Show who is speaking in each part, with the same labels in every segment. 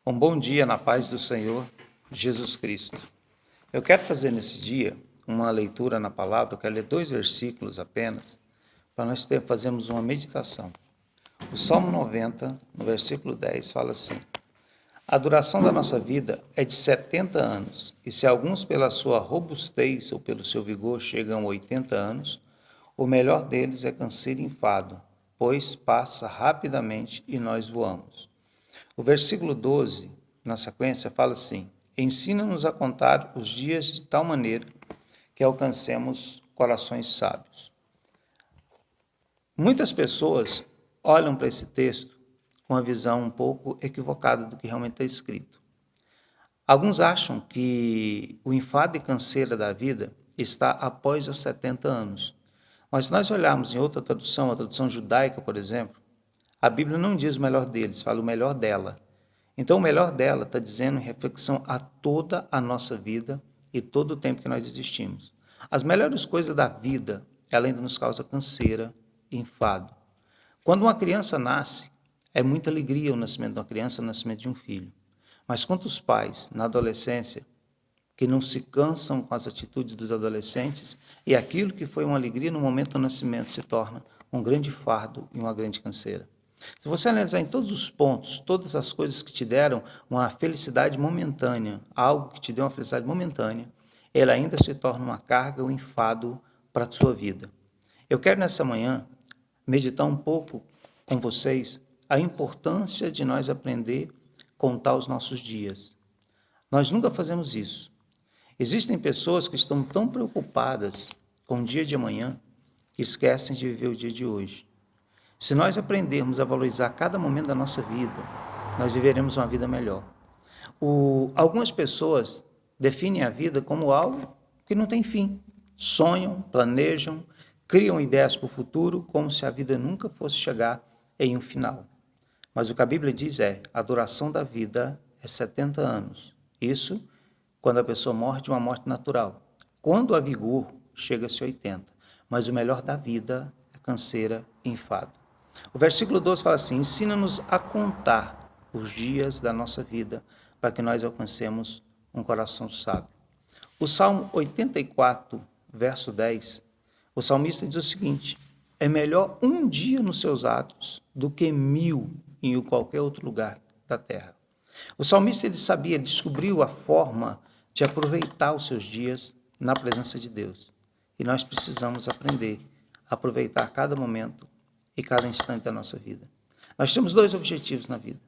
Speaker 1: Um bom dia na paz do Senhor Jesus Cristo. Eu quero fazer nesse dia uma leitura na palavra, eu quero ler 2 versículos apenas, para nós fazermos uma meditação. O Salmo 90, no versículo 10, fala assim: a duração da nossa vida é de 70 anos, e se alguns pela sua robustez ou pelo seu vigor chegam a 80 anos, o melhor deles é canseiro e enfado, pois passa rapidamente e nós voamos. O versículo 12, na sequência, fala assim: ensina-nos a contar os dias de tal maneira que alcancemos corações sábios. Muitas pessoas olham para esse texto com uma visão um pouco equivocada do que realmente está escrito. Alguns acham que o enfado e canseira da vida está após os 70 anos. Mas se nós olharmos em outra tradução, a tradução judaica, por exemplo, a Bíblia não diz o melhor deles, fala o melhor dela. Então, o melhor dela está dizendo em reflexão a toda a nossa vida e todo o tempo que nós existimos. As melhores coisas da vida, ela ainda nos causa canseira e enfado. Quando uma criança nasce, é muita alegria o nascimento de uma criança, o nascimento de um filho. Mas quantos pais, na adolescência, que não se cansam com as atitudes dos adolescentes, e aquilo que foi uma alegria no momento do nascimento se torna um grande fardo e uma grande canseira. Se você analisar em todos os pontos, todas as coisas que te deram uma felicidade momentânea, algo que te deu uma felicidade momentânea, ela ainda se torna uma carga, um enfado para a sua vida. Eu quero nessa manhã meditar um pouco com vocês a importância de nós aprender a contar os nossos dias. Nós nunca fazemos isso. Existem pessoas que estão tão preocupadas com o dia de amanhã que esquecem de viver o dia de hoje. Se nós aprendermos a valorizar cada momento da nossa vida, nós viveremos uma vida melhor. Algumas pessoas definem a vida como algo que não tem fim. Sonham, planejam, criam ideias para o futuro como se a vida nunca fosse chegar em um final. Mas o que a Bíblia diz é: a duração da vida é 70 anos. Isso quando a pessoa morre de uma morte natural. Quando a vigor, chega-se a 80. Mas o melhor da vida é canseira e enfado. O versículo 12 fala assim: ensina-nos a contar os dias da nossa vida, para que nós alcancemos um coração sábio. O Salmo 84, verso 10, o salmista diz o seguinte: é melhor um dia nos seus atos do que 1000 em qualquer outro lugar da terra. O salmista, ele sabia, ele descobriu a forma de aproveitar os seus dias na presença de Deus. E nós precisamos aprender a aproveitar cada momento e cada instante da nossa vida. Nós temos 2 objetivos na vida: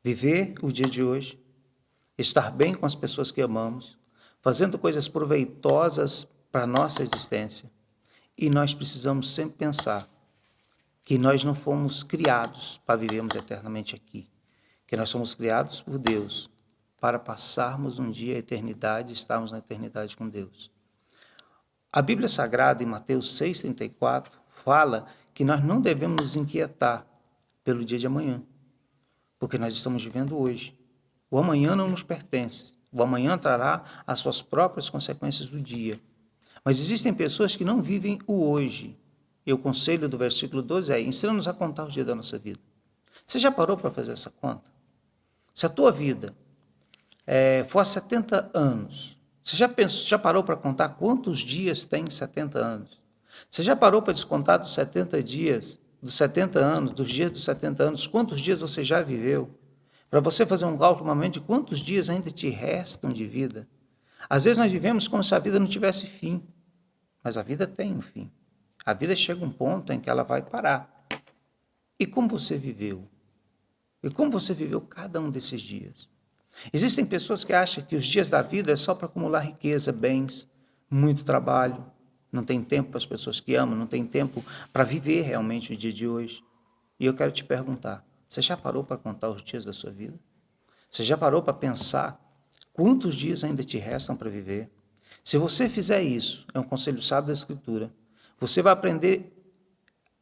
Speaker 1: viver o dia de hoje, estar bem com as pessoas que amamos, fazendo coisas proveitosas para a nossa existência. E nós precisamos sempre pensar que nós não fomos criados para vivermos eternamente aqui, que nós somos criados por Deus para passarmos um dia a eternidade e estarmos na eternidade com Deus. A Bíblia Sagrada, em Mateus 6,34, fala que nós não devemos nos inquietar pelo dia de amanhã, porque nós estamos vivendo hoje. O amanhã não nos pertence. O amanhã trará as suas próprias consequências do dia. Mas existem pessoas que não vivem o hoje. E o conselho do versículo 12 é: ensina-nos a contar os dias da nossa vida. Você já parou para fazer essa conta? Se a tua vida for há 70 anos, você já parou para contar quantos dias tem 70 anos? Você já parou para descontar dos 70 dias, dos 70 anos, dos dias dos 70 anos, quantos dias você já viveu? Para você fazer um cálculo normalmente de quantos dias ainda te restam de vida. Às vezes nós vivemos como se a vida não tivesse fim, mas a vida tem um fim. A vida chega a um ponto em que ela vai parar. E como você viveu? E como você viveu cada um desses dias? Existem pessoas que acham que os dias da vida é só para acumular riqueza, bens, muito trabalho. Não tem tempo para as pessoas que amam, não tem tempo para viver realmente o dia de hoje. E eu quero te perguntar: você já parou para contar os dias da sua vida? Você já parou para pensar quantos dias ainda te restam para viver? Se você fizer isso, é um conselho sábio da Escritura, você vai aprender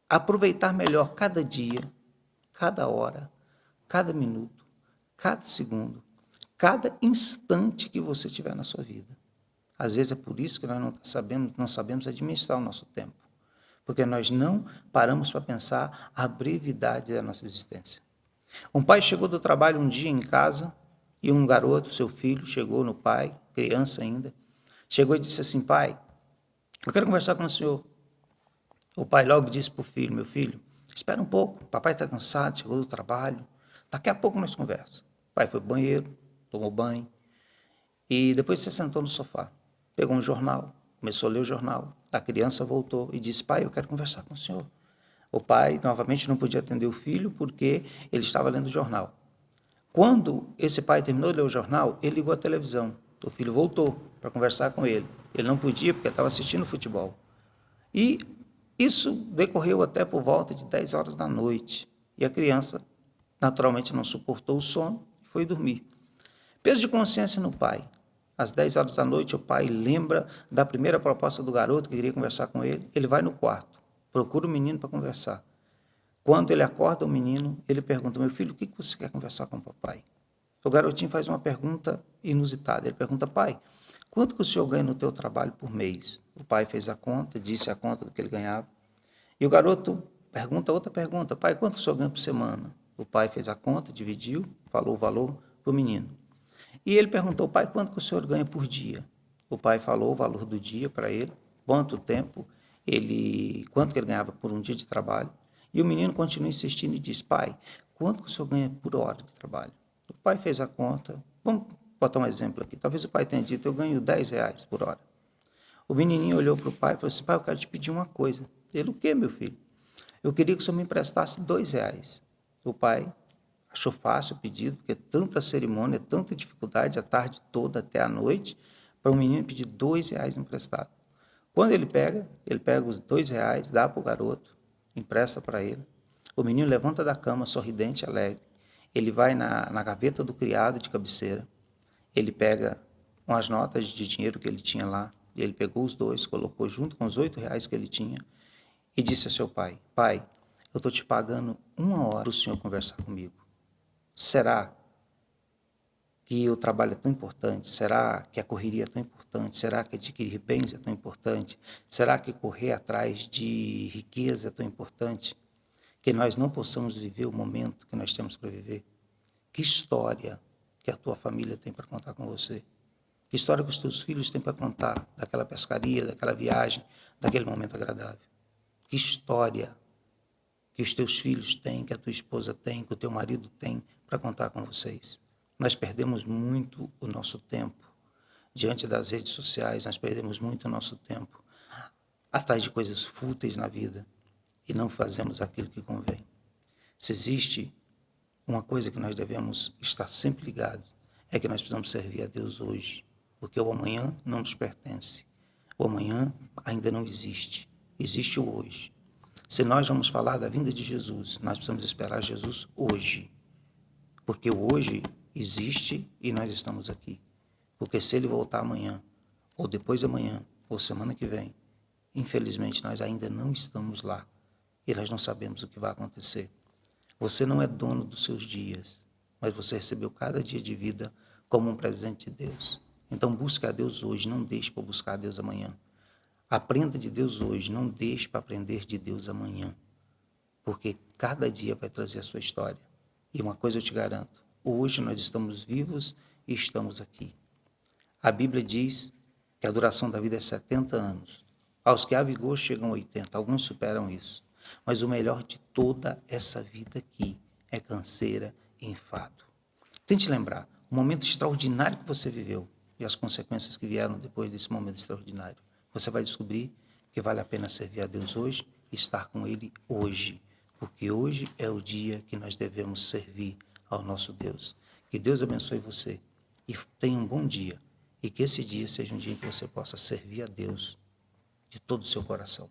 Speaker 1: a aproveitar melhor cada dia, cada hora, cada minuto, cada segundo, cada instante que você tiver na sua vida. Às vezes é por isso que nós não sabemos administrar o nosso tempo, porque nós não paramos para pensar a brevidade da nossa existência. Um pai chegou do trabalho um dia em casa e um garoto, seu filho, chegou no pai, criança ainda, chegou e disse assim: pai, eu quero conversar com o senhor. O pai logo disse para o filho: meu filho, espera um pouco, papai está cansado, chegou do trabalho, daqui a pouco nós conversamos. O pai foi ao banheiro, tomou banho e depois se sentou no sofá, pegou um jornal, começou a ler o jornal. A criança voltou e disse: pai, eu quero conversar com o senhor. O pai novamente não podia atender o filho porque ele estava lendo o jornal. Quando esse pai terminou de ler o jornal, ele ligou a televisão. O filho voltou para conversar com ele. Ele não podia porque estava assistindo futebol. E isso decorreu até por volta de 10 horas da noite. E a criança, naturalmente, não suportou o sono e foi dormir. Peso de consciência no pai. Às 10 horas da noite, o pai lembra da primeira proposta do garoto que queria conversar com ele. Ele vai no quarto, procura o menino para conversar. Quando ele acorda o menino, ele pergunta: meu filho, o que você quer conversar com o papai? O garotinho faz uma pergunta inusitada. Ele pergunta: pai, quanto que o senhor ganha no teu trabalho por mês? O pai fez a conta, disse a conta do que ele ganhava. E o garoto pergunta outra pergunta: pai, quanto o senhor ganha por semana? O pai fez a conta, dividiu, falou o valor para o menino. E ele perguntou: pai, quanto que o senhor ganha por dia? O pai falou o valor do dia para ele, quanto tempo quanto que ele ganhava por um dia de trabalho. E o menino continua insistindo e diz: pai, quanto que o senhor ganha por hora de trabalho? O pai fez a conta. Vamos botar um exemplo aqui. Talvez o pai tenha dito: eu ganho R$ 10 por hora. O menininho olhou para o pai e falou assim: pai, eu quero te pedir uma coisa. Ele: o quê, meu filho? Eu queria que o senhor me emprestasse R$ 2. O pai achou fácil o pedido, porque tanta cerimônia, tanta dificuldade, a tarde toda até a noite, para um menino pedir R$ 2 emprestado. Quando ele pega os R$ 2, dá para o garoto, empresta para ele. O menino levanta da cama, sorridente, alegre. Ele vai na gaveta do criado de cabeceira. Ele pega umas notas de dinheiro que ele tinha lá. E ele pegou os dois, colocou junto com os R$ 8 que ele tinha e disse a seu pai: pai, eu estou te pagando 1 hora para o senhor conversar comigo. Será que o trabalho é tão importante? Será que a correria é tão importante? Será que adquirir bens é tão importante? Será que correr atrás de riqueza é tão importante? Que nós não possamos viver o momento que nós temos para viver? Que história que a tua família tem para contar com você? Que história que os teus filhos têm para contar daquela pescaria, daquela viagem, daquele momento agradável? Que história que os teus filhos têm, que a tua esposa tem, que o teu marido tem para contar com vocês? Nós perdemos muito o nosso tempo diante das redes sociais, nós perdemos muito o nosso tempo atrás de coisas fúteis na vida e não fazemos aquilo que convém. Se existe uma coisa que nós devemos estar sempre ligados, é que nós precisamos servir a Deus hoje, porque o amanhã não nos pertence. O amanhã ainda não existe, existe o hoje. Se nós vamos falar da vinda de Jesus, nós precisamos esperar Jesus hoje, porque o hoje existe e nós estamos aqui. Porque se ele voltar amanhã, ou depois de amanhã, ou semana que vem, infelizmente nós ainda não estamos lá e nós não sabemos o que vai acontecer. Você não é dono dos seus dias, mas você recebeu cada dia de vida como um presente de Deus. Então busque a Deus hoje, não deixe para buscar a Deus amanhã. Aprenda de Deus hoje, não deixe para aprender de Deus amanhã, porque cada dia vai trazer a sua história. E uma coisa eu te garanto, hoje nós estamos vivos e estamos aqui. A Bíblia diz que a duração da vida é 70 anos. Aos que há vigor chegam a 80, alguns superam isso. Mas o melhor de toda essa vida aqui é canseira e enfado. Tente lembrar o momento extraordinário que você viveu e as consequências que vieram depois desse momento extraordinário. Você vai descobrir que vale a pena servir a Deus hoje e estar com Ele hoje, porque hoje é o dia que nós devemos servir ao nosso Deus. Que Deus abençoe você e tenha um bom dia, e que esse dia seja um dia em que você possa servir a Deus de todo o seu coração.